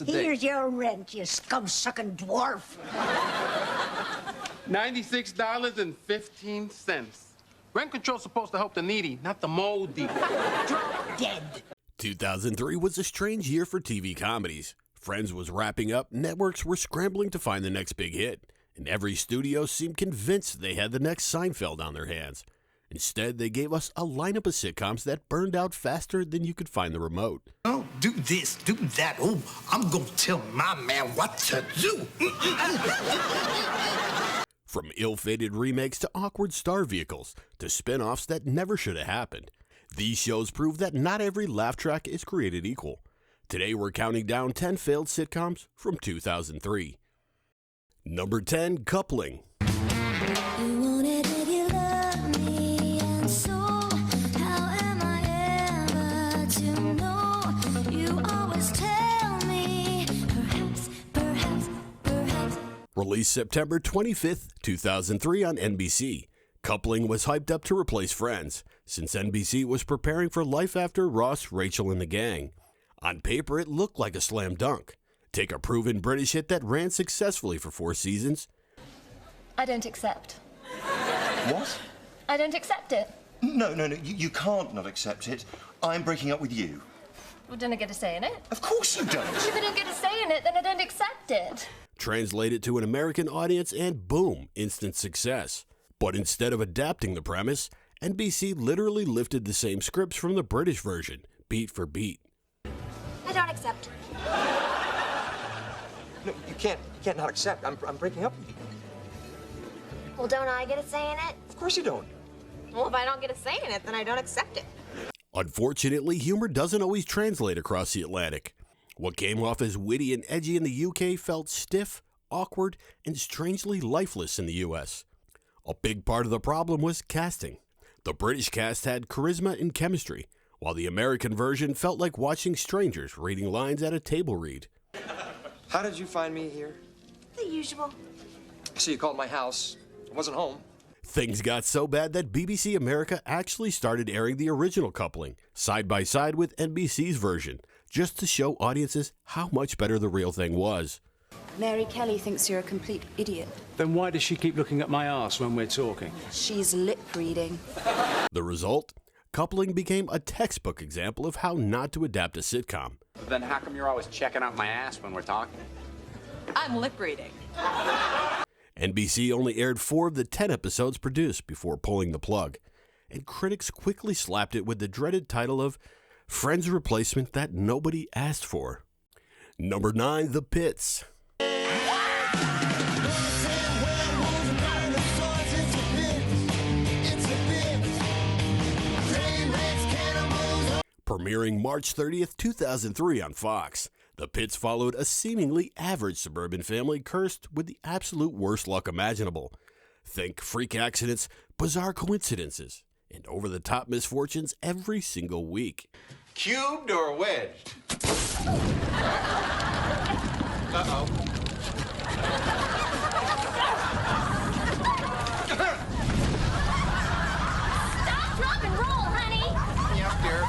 Here's your rent, you scum-sucking dwarf. $96.15. Rent control's supposed to help the needy, not the moldy. Drop dead. 2003 was a strange year for TV comedies. Friends was wrapping up, networks were scrambling to find the next big hit, and every studio seemed convinced they had the next Seinfeld on their hands. Instead, they gave us a lineup of sitcoms that burned out faster than you could find the remote. Oh, do this, do that. Oh, I'm gonna tell my man what to do. From ill-fated remakes to awkward star vehicles to spin-offs that never should have happened, these shows prove that not every laugh track is created equal. Today we're counting down 10 failed sitcoms from 2003. Number 10, Coupling. You want it if you love me, and so how am I ever to know? You always tell me, perhaps. Released September 25th, 2003 on NBC, Coupling was hyped up to replace Friends, since NBC was preparing for life after Ross, Rachel, and the gang. On paper, it looked like a slam dunk. Take a proven British hit that ran successfully for 4 seasons. I don't accept. What? I don't accept it. No, you can't not accept it. I'm breaking up with you. Well, don't I get a say in it? Of course you don't. If I don't get a say in it, then I don't accept it. Translated to an American audience and boom, instant success. But instead of adapting the premise, NBC literally lifted the same scripts from the British version, beat for beat. I don't accept. No, you can't not accept. I'm breaking up with you. Well, don't I get a say in it? Of course you don't. Well, if I don't get a say in it, then I don't accept it. Unfortunately, humor doesn't always translate across the Atlantic. What came off as witty and edgy in the UK felt stiff, awkward, and strangely lifeless in the US. A big part of the problem was casting. The British cast had charisma and chemistry, while the American version felt like watching strangers reading lines at a table read. How did you find me here? The usual. So you called my house. I wasn't home. Things got so bad that BBC America actually started airing the original Coupling, side by side with NBC's version, just to show audiences how much better the real thing was. Mary Kelly thinks you're a complete idiot. Then why does she keep looking at my arse when we're talking? She's lip reading. The result? Coupling became a textbook example of how not to adapt a sitcom. Then how come you're always checking out my ass when we're talking? I'm lip reading. NBC only aired 4 of the 10 episodes produced before pulling the plug, and critics quickly slapped it with the dreaded title of Friends replacement that nobody asked for. Number 9, The Pits. Premiering March 30th, 2003 on Fox, The Pits followed a seemingly average suburban family cursed with the absolute worst luck imaginable. Think freak accidents, bizarre coincidences, and over-the-top misfortunes every single week. Cubed or wedged? Uh-oh. Stop, drop, and roll, honey! Yep, dear.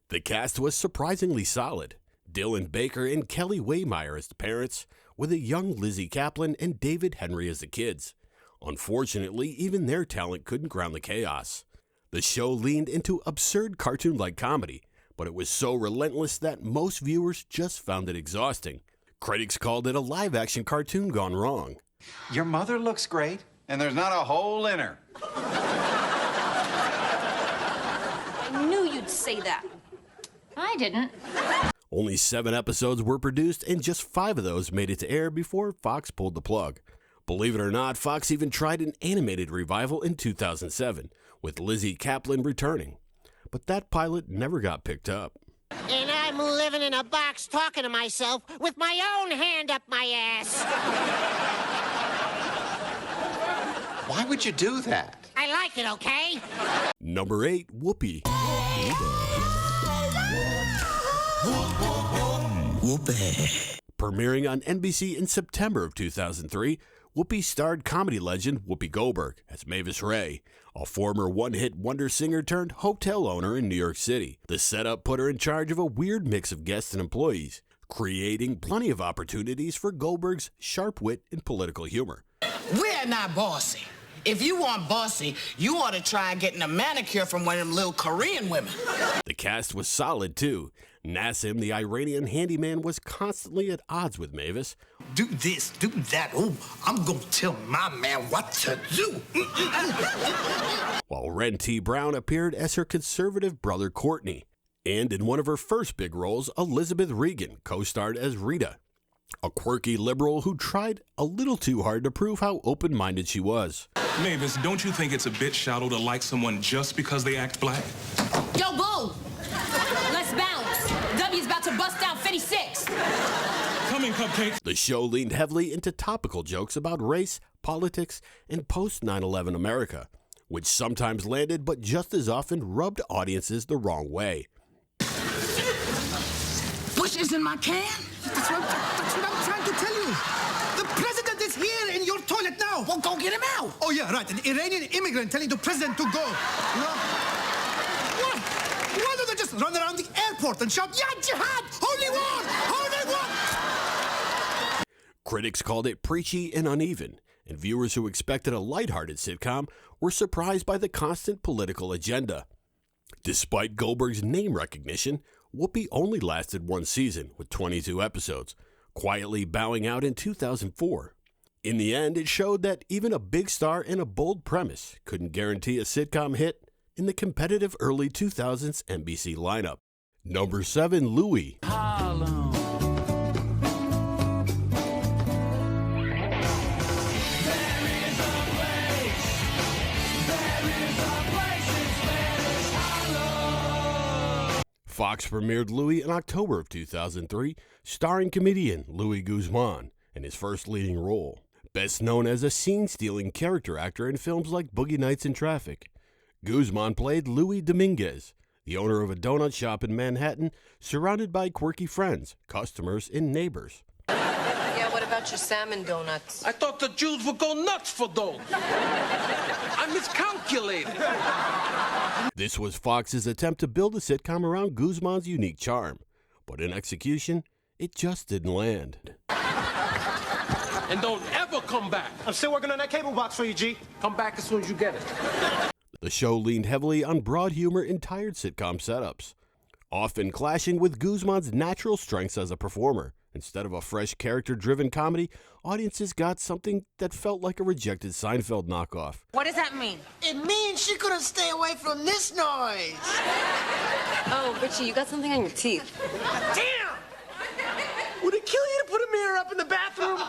The cast was surprisingly solid. Dylan Baker and Kelly Waymeyer as the parents, with a young Lizzie Kaplan and David Henry as the kids. Unfortunately, even their talent couldn't ground the chaos. The show leaned into absurd cartoon-like comedy, but it was so relentless that most viewers just found it exhausting. Critics called it a live-action cartoon gone wrong. Your mother looks great, and there's not a hole in her. I knew you'd say that. I didn't. Only 7 episodes were produced, and just 5 of those made it to air before Fox pulled the plug. Believe it or not, Fox even tried an animated revival in 2007, with Lizzie Kaplan returning. But that pilot never got picked up. And I'm living in a box talking to myself with my own hand up my ass. Why would you do that? I like it, okay? Number 8, Whoopi. Whoopi. Premiering on NBC in September of 2003, Whoopi starred comedy legend Whoopi Goldberg as Mavis Ray, a former one-hit wonder singer turned hotel owner in New York City. The setup put her in charge of a weird mix of guests and employees, creating plenty of opportunities for Goldberg's sharp wit and political humor. We're not bossy. If you want bossy, you ought to try getting a manicure from one of them little Korean women. The cast was solid, too. Nassim, the Iranian handyman, was constantly at odds with Mavis. Do this, do that. Oh, I'm gonna tell my man what to do. While Ren T. Brown appeared as her conservative brother Courtney. And in one of her first big roles, Elizabeth Regan co-starred as Rita, a quirky liberal who tried a little too hard to prove how open-minded she was. Mavis, don't you think it's a bit shallow to like someone just because they act black? Yo, boo! Let's bounce. W's about to bust out 56. Coming, cupcakes. The show leaned heavily into topical jokes about race, politics, and post-9/11 America, which sometimes landed but just as often rubbed audiences the wrong way. Bush is in my can? That's what I'm trying to tell you. The president is here in your toilet now. Well, go get him out. Oh, yeah, right. An Iranian immigrant telling the president to go. You know? What? Why don't they just run around the airport and shout, Ya Jihad! Holy war! Holy war! Critics called it preachy and uneven, and viewers who expected a lighthearted sitcom were surprised by the constant political agenda. Despite Goldberg's name recognition, Whoopi only lasted one season with 22 episodes, quietly bowing out in 2004. In the end, it showed that even a big star and a bold premise couldn't guarantee a sitcom hit in the competitive early 2000s NBC lineup. Number 7, Louie. Fox premiered Louie in October of 2003, starring comedian Luis Guzman in his first leading role. Best known as a scene-stealing character actor in films like Boogie Nights and Traffic, Guzman played Louis Dominguez, the owner of a donut shop in Manhattan, surrounded by quirky friends, customers, and neighbors. Yeah, what about your salmon donuts? I thought the Jews would go nuts for those. I miscalculated. This was Fox's attempt to build a sitcom around Guzman's unique charm, but in execution, it just didn't land. And don't ever come back. I'm still working on that cable box for you, G. Come back as soon as you get it. The show leaned heavily on broad humor and tired sitcom setups, often clashing with Guzman's natural strengths as a performer. Instead of a fresh character-driven comedy, audiences got something that felt like a rejected Seinfeld knockoff. What does that mean? It means she couldn't stay away from this noise. Oh, Richie, you got something on your teeth. Damn! Would it kill you to put a mirror up in the bathroom?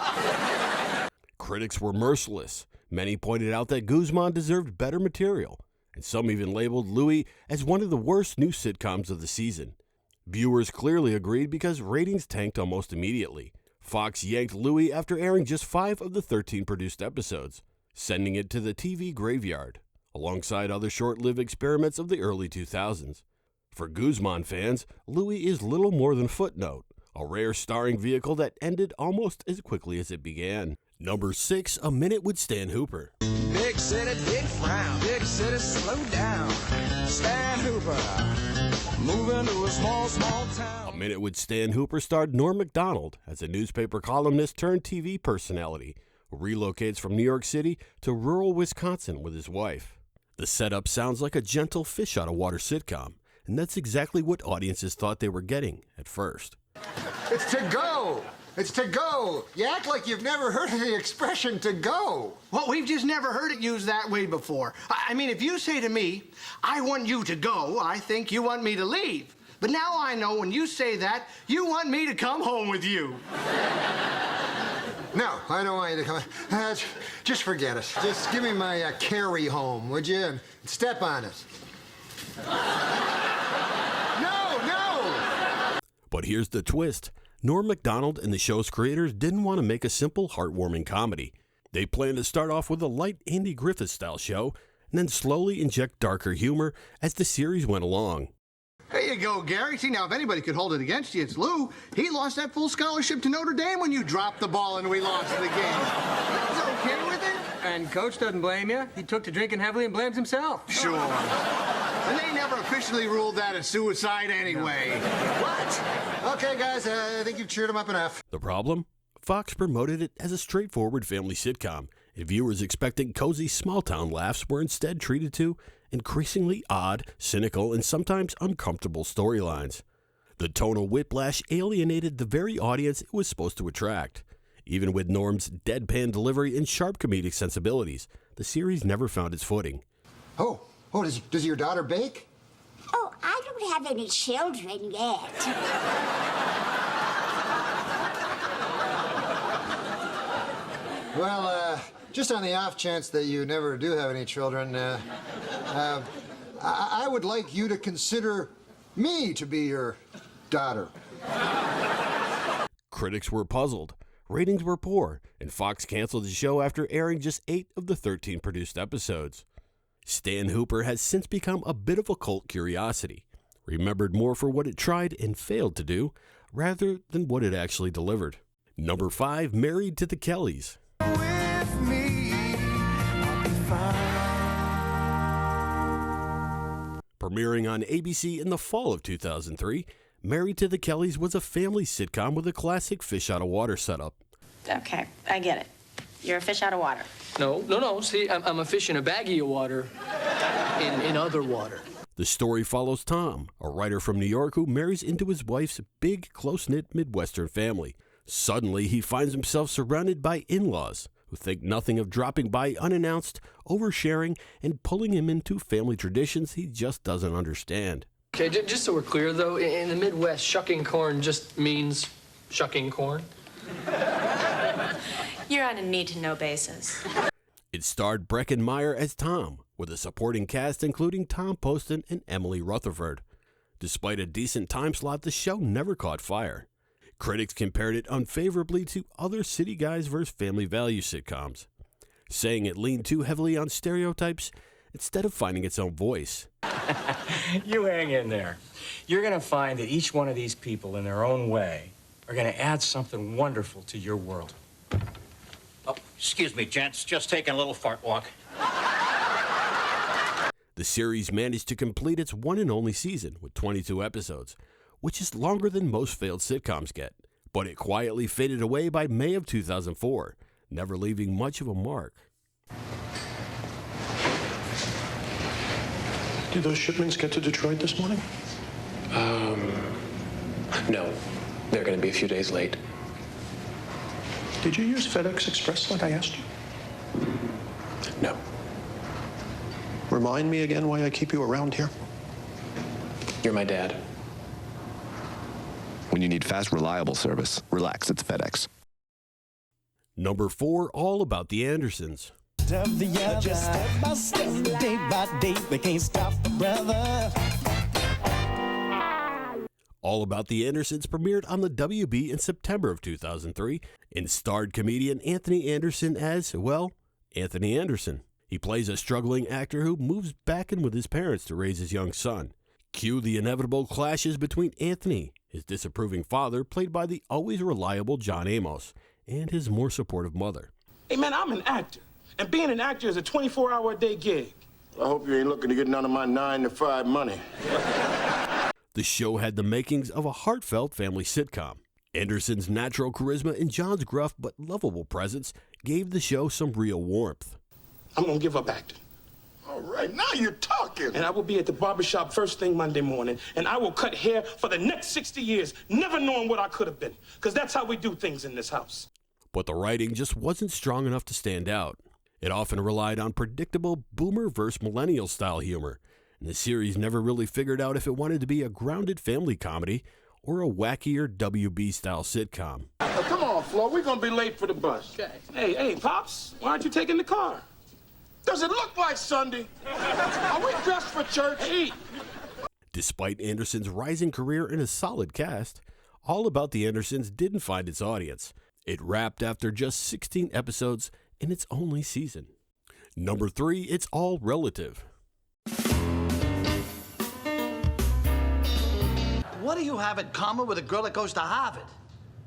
Critics were merciless. Many pointed out that Guzman deserved better material, and some even labeled Louis as one of the worst new sitcoms of the season. Viewers clearly agreed because ratings tanked almost immediately. Fox yanked Louis after airing just 5 of the 13 produced episodes, sending it to the TV graveyard, alongside other short-lived experiments of the early 2000s. For Guzman fans, Louis is little more than a footnote, a rare starring vehicle that ended almost as quickly as it began. Number 6, A Minute with Stan Hooper. Big city, big frown. Big city, slow down. Stan Hooper, moving to a small, small town. A Minute with Stan Hooper starred Norm Macdonald as a newspaper columnist turned TV personality who relocates from New York City to rural Wisconsin with his wife. The setup sounds like a gentle fish-out-of-water sitcom, and that's exactly what audiences thought they were getting at first. It's to go. It's to go. You act like you've never heard of the expression to go. Well, we've just never heard it used that way before. I mean, if you say to me, I want you to go, I think you want me to leave. But now I know when you say that, you want me to come home with you. No, I don't want you to come. Just forget it. Just give me my carry home, would you? And step on it. No! But here's the twist. Norm Macdonald and the show's creators didn't want to make a simple, heartwarming comedy. They planned to start off with a light Andy Griffith-style show and then slowly inject darker humor as the series went along. There you go, Gary. See, now, if anybody could hold it against you, it's Lou. He lost that full scholarship to Notre Dame when you dropped the ball and we lost the game. So And Coach doesn't blame you. He took to drinking heavily and blames himself. Sure. And they never officially ruled that a suicide anyway. What? Okay, guys, I think you've cheered him up enough. The problem? Fox promoted it as a straightforward family sitcom, and viewers expecting cozy small-town laughs were instead treated to increasingly odd, cynical, and sometimes uncomfortable storylines. The tonal whiplash alienated the very audience it was supposed to attract. Even with Norm's deadpan delivery and sharp comedic sensibilities, the series never found its footing. Oh, does your daughter bake? Oh, I don't have any children yet. Well, just on the off chance that you never do have any children, I would like you to consider me to be your daughter. Critics were puzzled, ratings were poor, and Fox canceled the show after airing just 8 of the 13 produced episodes. Stan Hooper has since become a bit of a cult curiosity, remembered more for what it tried and failed to do, rather than what it actually delivered. Number 5, Married to the Kellys. Premiering on ABC in the fall of 2003, Married to the Kellys was a family sitcom with a classic fish-out-of-water setup. Okay, I get it. You're a fish out of water. No. See, I'm a fish in a baggie of water in other water. The story follows Tom, a writer from New York who marries into his wife's big, close-knit Midwestern family. Suddenly, he finds himself surrounded by in-laws who think nothing of dropping by unannounced, oversharing, and pulling him into family traditions he just doesn't understand. Okay, just so we're clear, though, in the Midwest, shucking corn just means shucking corn. You're on a need-to-know basis. It starred Breckin Meyer as Tom, with a supporting cast including Tom Poston and Emily Rutherford. Despite a decent time slot, the show never caught fire. Critics compared it unfavorably to other City Guys vs. Family Values sitcoms, saying it leaned too heavily on stereotypes instead of finding its own voice. You hang in there. You're going to find that each one of these people, in their own way, are going to add something wonderful to your world. Oh, excuse me, gents. Just taking a little fart walk. The series managed to complete its one and only season with 22 episodes, which is longer than most failed sitcoms get, but it quietly faded away by May of 2004, never leaving much of a mark. Did those shipments get to Detroit this morning? No. They're going to be a few days late. Did you use FedEx Express like I asked you? No. Remind me again why I keep you around here. You're my dad. When you need fast, reliable service, relax, it's FedEx. Number 4, All About the Andersons. Just step by step, day by day, we can't stop, brother. All About the Andersons premiered on the WB in September of 2003 and starred comedian Anthony Anderson as, well, Anthony Anderson. He plays a struggling actor who moves back in with his parents to raise his young son. Cue the inevitable clashes between Anthony, his disapproving father, played by the always reliable John Amos, and his more supportive mother. Hey, man, I'm an actor. And being an actor is a 24-hour-a-day gig. I hope you ain't looking to get none of my 9-to-5 money. The show had the makings of a heartfelt family sitcom. Anderson's natural charisma and John's gruff but lovable presence gave the show some real warmth. I'm gonna give up acting. All right, now you're talking. And I will be at the barbershop first thing Monday morning, and I will cut hair for the next 60 years, never knowing what I could have been, because that's how we do things in this house. But the writing just wasn't strong enough to stand out. It often relied on predictable boomer versus millennial style humor, and the series never really figured out if it wanted to be a grounded family comedy or a wackier WB-style sitcom. Oh, come on, Flo, we're gonna be late for the bus. Okay. Hey, Pops, why aren't you taking the car? Does it look like Sunday? Are we dressed for church? Hey. Despite Anderson's rising career and a solid cast, All About the Andersons didn't find its audience. It wrapped after just 16 episodes in its only season. Number 3, It's All Relative. What do you have in common with a girl that goes to Harvard?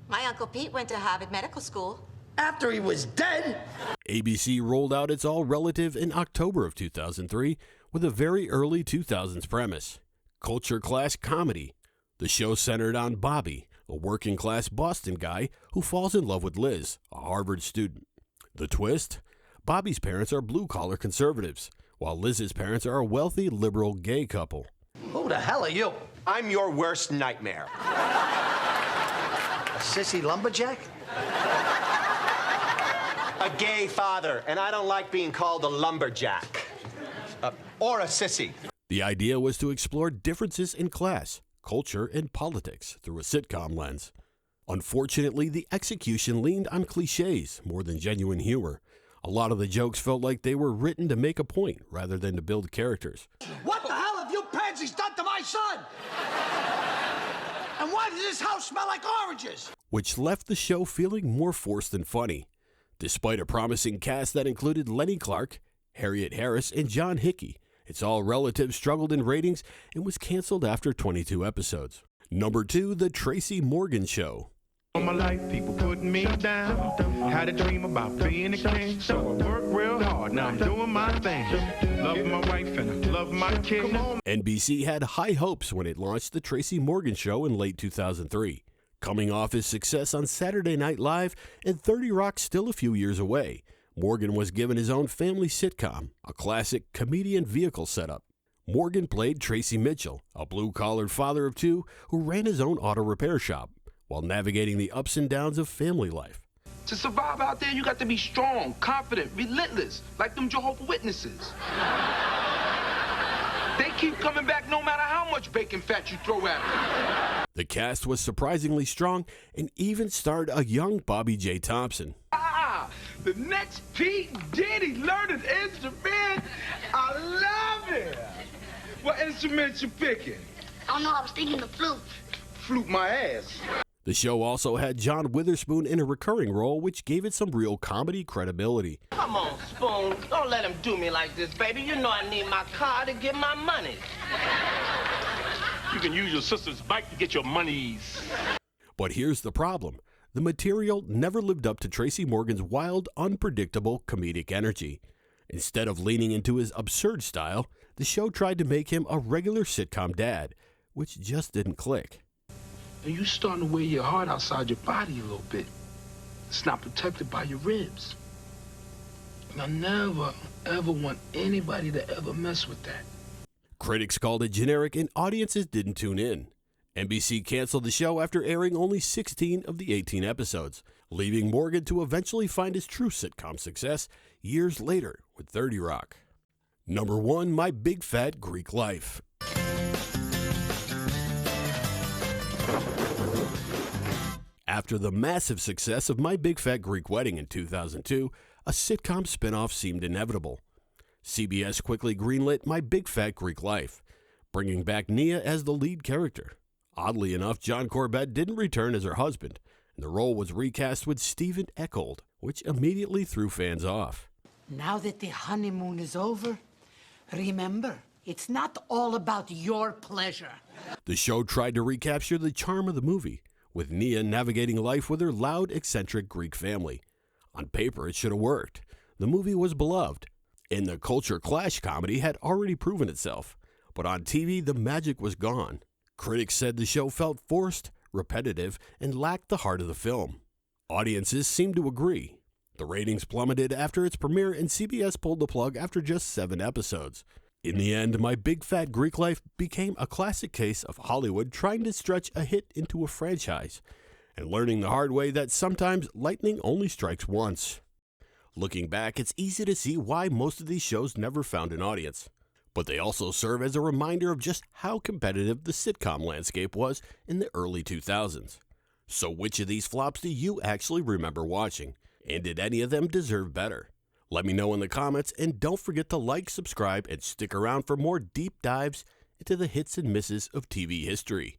My Uncle Pete went to Harvard Medical School. After he was dead? ABC rolled out its All Relative in October of 2003 with a very early 2000s premise, culture clash comedy. The show centered on Bobby, a working-class Boston guy who falls in love with Liz, a Harvard student. The twist? Bobby's parents are blue-collar conservatives, while Liz's parents are a wealthy, liberal gay couple. Who the hell are you? I'm your worst nightmare. A sissy lumberjack? A gay father, and I don't like being called a lumberjack. Or a sissy. The idea was to explore differences in class, culture, and politics through a sitcom lens. Unfortunately, the execution leaned on cliches more than genuine humor. A lot of the jokes felt like they were written to make a point rather than to build characters. What the hell have you pansies done to my son? And why does this house smell like oranges? Which left the show feeling more forced than funny. Despite a promising cast that included Lenny Clark, Harriet Harris, and John Hickey, its All Relative struggled in ratings and was canceled after 22 episodes. Number 2, The Tracy Morgan Show. All my life, people putting me down. Had a dream about being a king, so I worked real hard. Now I'm doing my thing. Love my wife and I love my kid. NBC had high hopes when it launched The Tracy Morgan Show in late 2003. Coming off his success on Saturday Night Live and 30 Rock still a few years away, Morgan was given his own family sitcom, a classic comedian vehicle setup. Morgan played Tracy Mitchell, a blue-collar father of two who ran his own auto repair shop while navigating the ups and downs of family life. To survive out there, you got to be strong, confident, relentless, like them Jehovah's Witnesses. They keep coming back no matter how much bacon fat you throw at them. The cast was surprisingly strong and even starred a young Bobby J. Thompson. The next Pete Diddy learned an instrument. I love it. What instrument you picking? I don't know, I was thinking the flute. Flute my ass. The show also had John Witherspoon in a recurring role, which gave it some real comedy credibility. Come on, Spoon. Don't let him do me like this, baby. You know I need my car to get my money. You can use your sister's bike to get your monies. But here's the problem. The material never lived up to Tracy Morgan's wild, unpredictable comedic energy. Instead of leaning into his absurd style, the show tried to make him a regular sitcom dad, which just didn't click. And you starting to wear your heart outside your body a little bit. It's not protected by your ribs. And I never, ever want anybody to ever mess with that. Critics called it generic and audiences didn't tune in. NBC canceled the show after airing only 16 of the 18 episodes, leaving Morgan to eventually find his true sitcom success years later with 30 Rock. Number 1, My Big Fat Greek Life. After the massive success of My Big Fat Greek Wedding in 2002, a sitcom spinoff seemed inevitable. CBS quickly greenlit My Big Fat Greek Life, bringing back Nia as the lead character. Oddly enough, John Corbett didn't return as her husband, and the role was recast with Stephen Eckold, which immediately threw fans off. Now that the honeymoon is over, remember, it's not all about your pleasure. The show tried to recapture the charm of the movie, with Nia navigating life with her loud, eccentric Greek family. On paper, it should have worked. The movie was beloved, and the culture clash comedy had already proven itself. But on TV, the magic was gone. Critics said the show felt forced, repetitive, and lacked the heart of the film. Audiences seemed to agree. The ratings plummeted after its premiere, and CBS pulled the plug after just 7 episodes. In the end, My Big Fat Greek Life became a classic case of Hollywood trying to stretch a hit into a franchise, and learning the hard way that sometimes lightning only strikes once. Looking back, it's easy to see why most of these shows never found an audience. But they also serve as a reminder of just how competitive the sitcom landscape was in the early 2000s. So which of these flops do you actually remember watching? And did any of them deserve better? Let me know in the comments, and don't forget to like, subscribe, and stick around for more deep dives into the hits and misses of TV history.